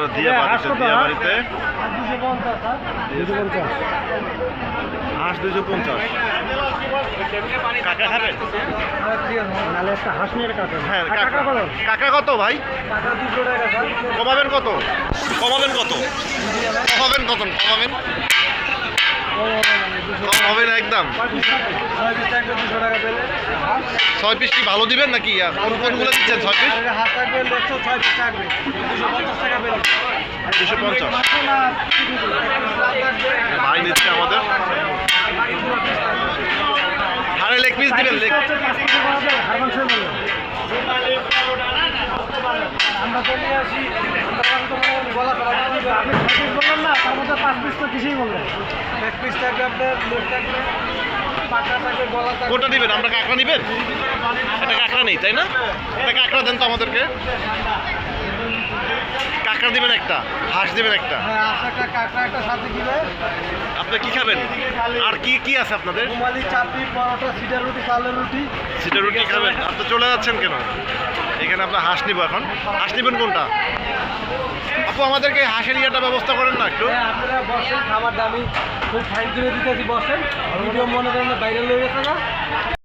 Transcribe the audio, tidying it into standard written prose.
বাচ্চারা দিয়া বাড়িতে হাঁস 250। কাকা খাবেন? হ্যাঁ কাকা কত ভাই? কমাবেন কত? কমাবেন কত? কমাবেন কত? কমাবেন কম হবে না একদম। 6 পিস কি ভালো দিবেন নাকি? কোনগুলো দিচ্ছেন 6 পিস? 250 ভাই নিচ্ছে আমাদের। আরে লেগ পিস দিবেন? লেগ আমরা চলে আসি বললাম না, তার মধ্যে 5 পিস তো কিছুই বললেন। 1 পিস থাকবে আপনার, লেগ থাকবে, পাকা থাকবে, গলা থাকবে। কোনটা দিবেন? আমরা কাঁকড়া নিবেন? এটা কাঁকড়া নেই তাই না? এটা কাঁকড়া দেন তো আমাদেরকে। কাঁকড়া দিবেন একটা, হাঁস দিবেন একটা। হ্যাঁ, একটা কাঁকড়া একটা সাথে দিবে। আপনি কি খাবেন? আর কি কি আছে আপনাদের? রুমালি, চাপড়ি, পরোটা, সিডার রুটি, চালের রুটি। সিডার রুটি খাবেন? আপনি চলে যাচ্ছেন কেন? এখানে আপনার হাঁস নিব এখন। হাঁস নিবেন কোনটা? আপু আমাদেরকে হাঁসের ইয়েটা ব্যবস্থা করেন না একটু। হ্যাঁ, আপনারা বসেন, খাবার দামি খুব ফাইন করে দিতেছি, বসেন। ভিডিও মনে করেন বাইরে লেগে গেছে না।